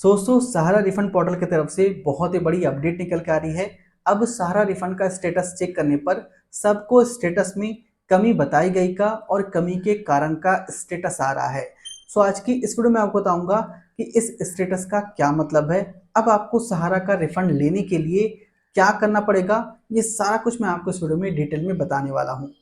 दोस्तों सहारा refund portal की तरफ से बहुत ही बड़ी अपडेट निकल के आ रही है। अब सहारा रिफंड का स्टेटस चेक करने पर सबको स्टेटस में कमी बताई गई का और कमी के कारण का स्टेटस आ रहा है। सो आज की इस वीडियो में आपको बताऊंगा कि इस स्टेटस का क्या मतलब है। अब आपको सहारा का रिफंड लेने के लिए क्या करना पड़ेगा, ये सारा कुछ मैं आपको इस वीडियो में डिटेल में बताने वाला हूँ।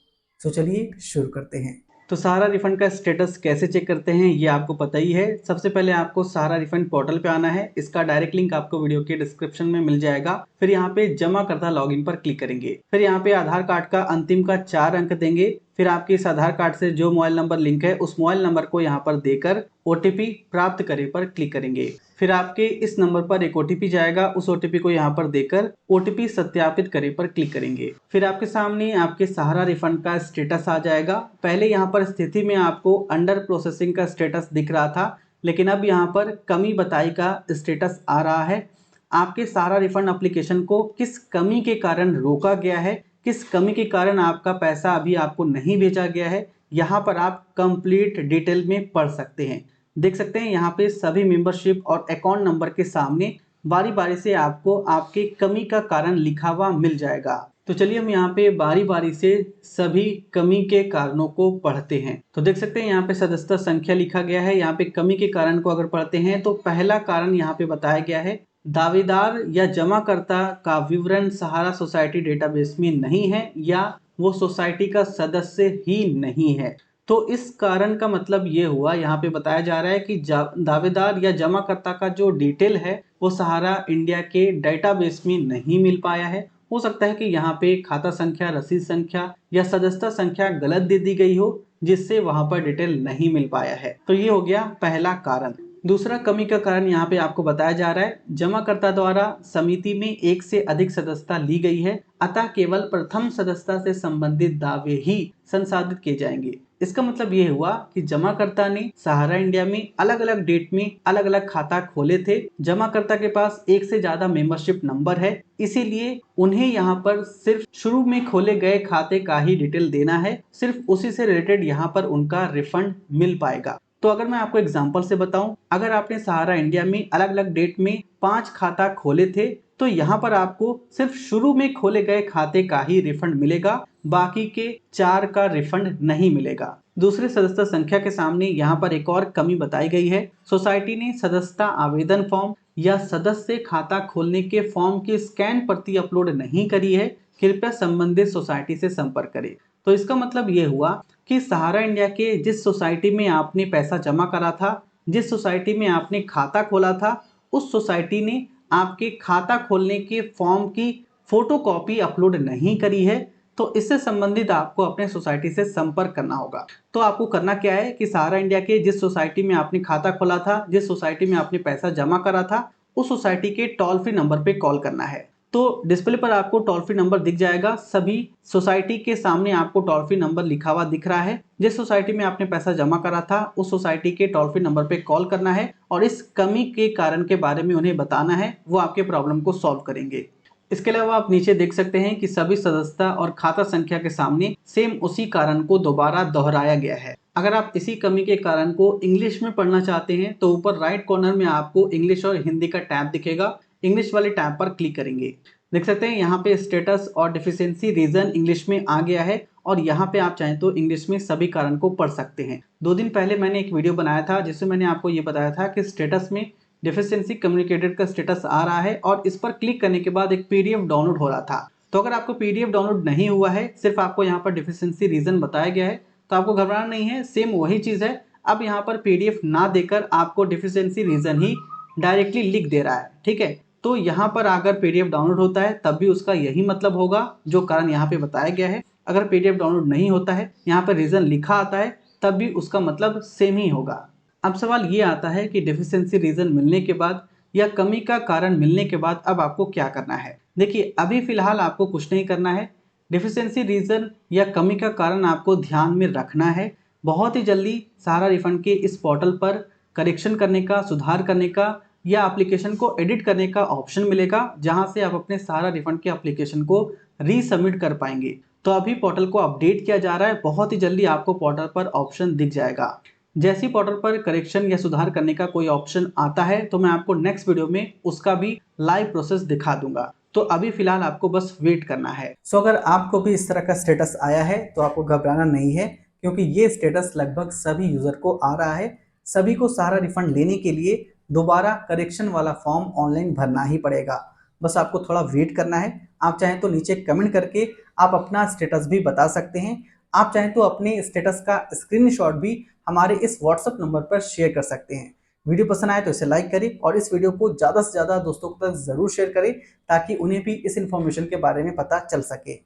सो चलिए शुरू करते हैं। तो सहारा रिफंड का स्टेटस कैसे चेक करते हैं ये आपको पता ही है। सबसे पहले आपको सहारा रिफंड पोर्टल पे आना है। इसका डायरेक्ट लिंक आपको वीडियो के डिस्क्रिप्शन में मिल जाएगा। फिर यहाँ पे जमा करता लॉगिन पर क्लिक करेंगे। फिर यहाँ पे आधार कार्ड का अंतिम का 4 अंक देंगे। फिर आपके इस आधार कार्ड से जो मोबाइल नंबर लिंक है उस मोबाइल नंबर को यहाँ पर देकर ओटीपी प्राप्त करे पर क्लिक करेंगे। फिर आपके इस नंबर पर एक ओटीपी जाएगा, उस ओटीपी को यहाँ पर देकर ओटीपी सत्यापित करे पर क्लिक करेंगे। फिर आपके सामने आपके सहारा रिफंड का स्टेटस आ जाएगा। पहले यहाँ पर स्थिति में आपको अंडर प्रोसेसिंग का स्टेटस दिख रहा था, लेकिन अब यहाँ पर कमी बताई का स्टेटस आ रहा है। आपके सहारा रिफंड एप्लीकेशन को किस कमी के कारण रोका गया है, किस कमी के कारण आपका पैसा अभी आपको नहीं भेजा गया है, यहाँ पर आप कंप्लीट डिटेल में पढ़ सकते हैं। देख सकते हैं यहाँ पे सभी मेंबरशिप और अकाउंट नंबर के सामने बारी बारी से आपको आपके कमी का कारण लिखा हुआ मिल जाएगा। तो चलिए हम यहाँ पे बारी बारी से सभी कमी के कारणों को पढ़ते हैं। तो देख सकते हैं यहाँ पे सदस्यता संख्या लिखा गया है। यहाँ पे कमी के कारण को अगर पढ़ते हैं तो पहला कारण यहाँ पे बताया गया है, दावेदार या जमाकर्ता का विवरण सहारा सोसाइटी डेटाबेस में नहीं है या वो सोसाइटी का सदस्य ही नहीं है। तो इस कारण का मतलब ये हुआ, यहाँ पे बताया जा रहा है कि दावेदार या जमाकर्ता का जो डिटेल है वो सहारा इंडिया के डेटाबेस में नहीं मिल पाया है। हो सकता है कि यहाँ पे खाता संख्या, रसीद संख्या या सदस्यता संख्या गलत दे दी गई हो, जिससे वहां पर डिटेल नहीं मिल पाया है। तो ये हो गया पहला कारण। दूसरा कमी का कारण यहाँ पे आपको बताया जा रहा है, जमाकर्ता द्वारा समिति में एक से अधिक सदस्यता ली गई है, अतः केवल प्रथम सदस्यता से संबंधित दावे ही संसाधित किए जाएंगे। इसका मतलब ये हुआ कि जमाकर्ता ने सहारा इंडिया में अलग अलग डेट में अलग अलग खाता खोले थे। जमाकर्ता के पास एक से ज्यादा मेंबरशिप नंबर है, इसीलिए उन्हें यहाँ पर सिर्फ शुरू में खोले गए खाते का ही डिटेल देना है। सिर्फ उसी से रिलेटेड यहाँ पर उनका रिफंड मिल पाएगा। तो अगर मैं आपको एग्जांपल से बताऊं, अगर आपने सहारा इंडिया में अलग अलग डेट में 5 खाता खोले थे तो यहाँ पर आपको सिर्फ शुरू में खोले गए खाते का ही रिफंड मिलेगा, बाकी के 4 का रिफंड नहीं मिलेगा। दूसरे सदस्यता संख्या के सामने यहाँ पर एक और कमी बताई गई है। सोसाइटी ने सदस्यता आवेदन फॉर्म या सदस्य खाता खोलने के फॉर्म की स्कैन प्रति अपलोड नहीं करी है, कृपया संबंधित सोसाइटी से संपर्क करें। तो इसका मतलब ये हुआ कि सहारा इंडिया के जिस सोसाइटी में आपने पैसा जमा करा था, जिस सोसाइटी में आपने खाता खोला था, उस सोसाइटी ने आपके खाता खोलने के फॉर्म की फोटोकॉपी अपलोड नहीं करी है। तो इससे संबंधित आपको अपने सोसाइटी से संपर्क करना होगा। तो आपको करना क्या है कि सहारा इंडिया के जिस सोसाइटी में आपने खाता खोला था, जिस सोसाइटी में आपने पैसा जमा करा था, उस सोसाइटी के टोल फ्री नंबर पे कॉल करना है। तो डिस्प्ले पर आपको टोल फ्री नंबर दिख जाएगा। सभी सोसाइटी के सामने आपको टोल फ्री नंबर लिखा हुआ दिख रहा है। जिस सोसाइटी में आपने पैसा जमा करा था उस सोसाइटी के टोल फ्री नंबर पे कॉल करना है और इस कमी के कारण के बारे में उन्हें बताना है, वो आपके प्रॉब्लम को सॉल्व करेंगे। इसके अलावा आप नीचे देख सकते हैं कि सभी सदस्यता और खाता संख्या के सामने सेम उसी कारण को दोबारा दोहराया गया है। अगर आप इसी कमी के कारण को इंग्लिश में पढ़ना चाहते हैं तो ऊपर राइट कॉर्नर में आपको इंग्लिश और हिंदी का टैब दिखेगा। इंग्लिश वाले टैब पर क्लिक करेंगे। देख सकते हैं यहाँ पे स्टेटस और डिफिशियंसी रीजन इंग्लिश में आ गया है और यहाँ पे आप चाहें तो इंग्लिश में सभी कारण को पढ़ सकते हैं। 2 दिन पहले मैंने एक वीडियो बनाया था जिसमें मैंने आपको ये बताया था कि स्टेटस में डिफिशियंसी कम्युनिकेटेड का स्टेटस आ रहा है और इस पर क्लिक करने के बाद एक पीडीएफ डाउनलोड हो रहा था। तो अगर आपको पीडीएफ डाउनलोड नहीं हुआ है, सिर्फ आपको यहाँ पर डिफिशियंसी रीजन बताया गया है, तो आपको घबराना नहीं है, सेम वही चीज़ है। अब यहाँ पर पीडीएफ ना देकर आपको डिफिशियंसी रीजन ही डायरेक्टली लिख दे रहा है, ठीक है। तो यहाँ पर अगर पीडीएफ डाउनलोड होता है तब भी उसका यही मतलब होगा जो कारण यहाँ पे बताया गया है। अगर पीडीएफ डाउनलोड नहीं होता है, यहाँ पर रीजन लिखा आता है, तब भी उसका मतलब सेम ही होगा। अब सवाल ये आता है कि डेफिशिएंसी रीजन मिलने के बाद या कमी का कारण मिलने के बाद अब आपको क्या करना है। देखिए अभी फिलहाल आपको कुछ नहीं करना है। डेफिशिएंसी रीजन या कमी का कारण आपको ध्यान में रखना है। बहुत ही जल्दी सहारा रिफंड के इस पोर्टल पर करेक्शन करने का, सुधार करने का या एप्लीकेशन को एडिट करने का ऑप्शन मिलेगा, जहां से आप अपने सहारा रिफंड के एप्लीकेशन को रीसबमिट कर पाएंगे। तो अभी पोर्टल को अपडेट किया जा रहा है, बहुत ही जल्दी आपको पोर्टल पर ऑप्शन दिख जाएगा। जैसी पोर्टल पर करेक्शन या सुधार करने का कोई ऑप्शन आता है तो मैं आपको नेक्स्ट वीडियो में उसका भी लाइव प्रोसेस दिखा दूंगा। तो अभी फिलहाल आपको बस वेट करना है। सो अगर आपको भी इस तरह का स्टेटस आया है तो आपको घबराना नहीं है, क्योंकि ये स्टेटस लगभग सभी यूजर को आ रहा है। सभी को सारा रिफंड लेने के लिए दोबारा करेक्शन वाला फॉर्म ऑनलाइन भरना ही पड़ेगा। बस आपको थोड़ा वेट करना है। आप चाहें तो नीचे कमेंट करके आप अपना स्टेटस भी बता सकते हैं। आप चाहें तो अपने स्टेटस का स्क्रीनशॉट भी हमारे इस व्हाट्सएप नंबर पर शेयर कर सकते हैं। वीडियो पसंद आए तो इसे लाइक करें और इस वीडियो को ज़्यादा से ज़्यादा दोस्तों तक ज़रूर शेयर करें, ताकि उन्हें भी इस इन्फॉर्मेशन के बारे में पता चल सके।